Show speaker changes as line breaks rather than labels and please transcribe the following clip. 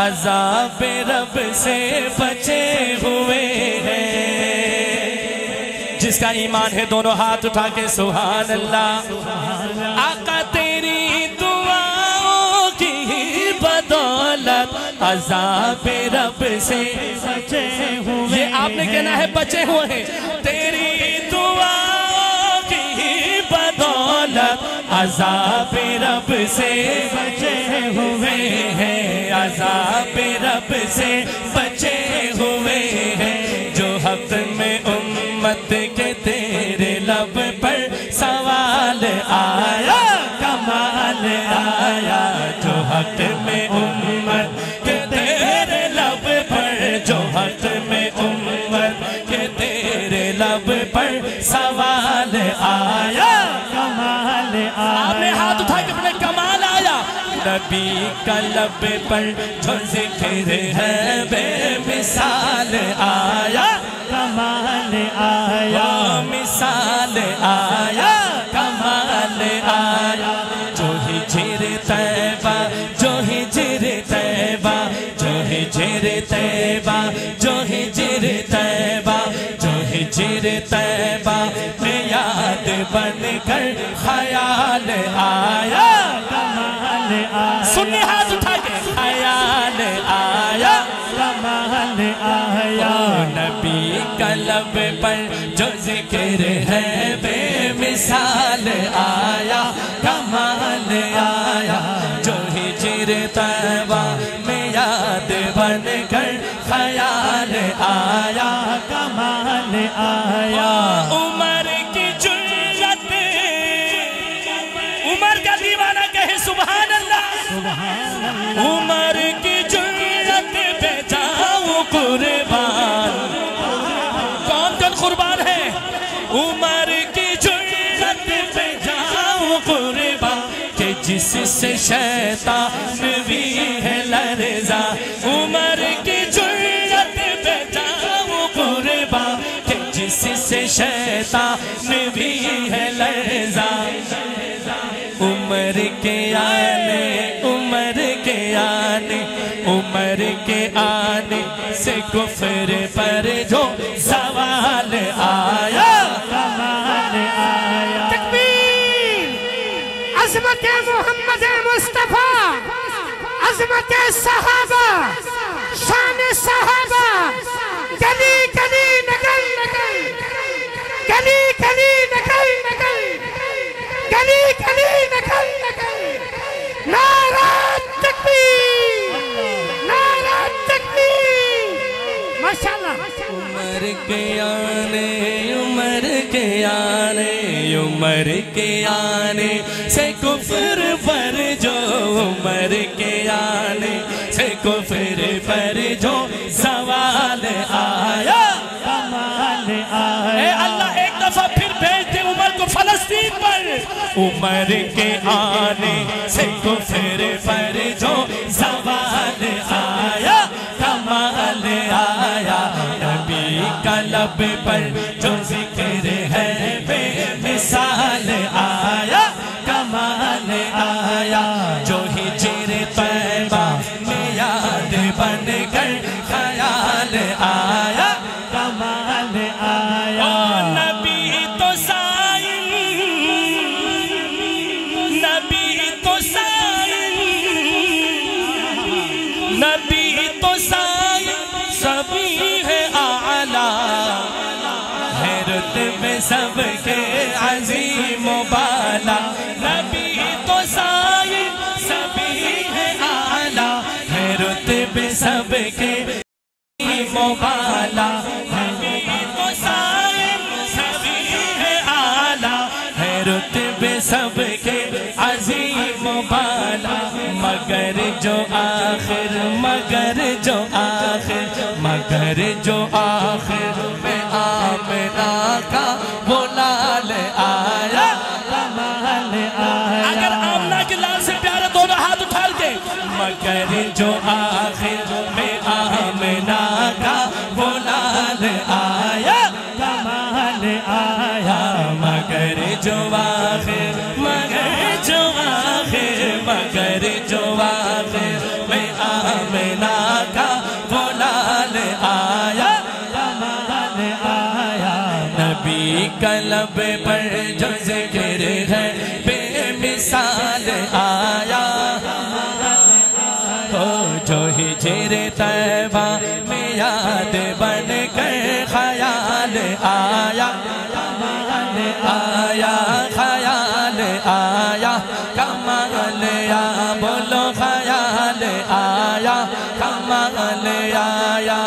عذاب رب سے بچے ہوئے ہیں۔ جس کا ایمان ہے دونوں ہاتھ اٹھا کے سبحان اللہ۔ آقا تیری دعاؤں کی بدولت عذاب رب سے بچے ہوئے، یہ آپ نے کہنا ہے بچے ہوئے ہیں۔ تیری دعاؤں کی بدولت عذاب رب سے بچے ہوئے ہیں، عذاب رب سے بچے ہوئے ہیں۔ جو حق میں امت کے تیرے لب پر سوال آیا، کمال آیا۔ جو حق میں امت کے تیرے لب پر، جو حق میں امت کے تیرے لب پر سوال آیا، کمال آیا۔ آپ نے ہاتھ اٹھا کے اپنے کمال آیا۔ نبی کا لب پر جو ذکر ہے بے مثال آیا، کمال آیا۔ مثال آیا، کمال آیا۔ جو ہجر طیبہ، جو ہجر طیبہ، جو ہجر طیبہ، جو ہجر طیبہ، جو ہجر طیبہ میں یاد بن کر خیال آیا، کمال آیا۔ سنی ہاتھ اٹھا کے خیال آیا، کمال آیا۔ نبی کا لب پر جو ذکر ہے بے مثال آیا، کمال آیا۔ جو ہجر طیبہ میں یاد بن کر خیال آیا، کمال آیا۔ عمر کی جرت، عمر کا دیوانہ کہے سبحان اللہ۔ عمر کی جرت پہ جاؤں قربان، کون کون قربان ہے؟ عمر کی جرت پہ جاؤں قربان، کہ جس سے شیطان بھی ہے لرزا۔ عمر کی جرت پہ جاؤں قربان، کہ جس سے شیطان بھی ہے لرزا۔ عمر کے آنے، عمر کے آنے، عمر کے آنے سے کفر پر جو سوال آیا، کمال آیا۔
تکبیر! عظمت محمد مصطفیٰ، عظمت صحابہ، شان صحابہ، گلی گلی نکل نکل، گلی گلی نکل نکل، گلی گلی نکل نکل۔ نعرہ تکبیر، نعرہ تکبیر، ماشاءاللہ۔
عمر کے آنے، عمر کے آنے، عمر کے آنے سے کفر پر جو، عمر کے آنے سے کفر پر جو سوال آیا، کمال آیا۔ اے اللہ ایک دفعہ پھر بھیج دے عمر کو فلسطین پر۔ عمر کے آنے سے کفر پر جو سوال آیا، کمال آیا۔ نبی کا لب پر جو ذکر ہے بے مثال آیا، کمال آیا۔ جو ہجر طیبہ میں یاد بن کر خیال آیا، کمال آیا۔ نبی تو سائل، نبی تو سائل، نبی تو سائل سبھی ہے اعلیٰ، ہے رتبے سب کے عظیم و بالا۔ نبی تو سائل سبھی ہے اعلیٰ، ہے رتبے سب کے عظیم و بالا۔ نبی تو سائل سبھی ہے اعلیٰ، ہے رتبے سب کے عظیم و بالا۔ مگر جو آخر، مگر جو آخر، مگر جو آخر میں آمنہ کا وہ لال آیا، کمال آیا۔ اگر آمنہ کے لال سے پیارا دونوں ہاتھ اٹھا کے، مگر جو آخر میں آمنہ کا وہ لال آیا، کمال آیا۔ مگر جو آخر، مگر جو آخر، مگر جو آخر میں آمنہ قلب پر جو ذکر ہے بے مثال آیا ہو جو ہجر طیبہ میں یاد بن کر خیال آیا آیا خیال آیا کمال یا بولو خیال آیا کمال آیا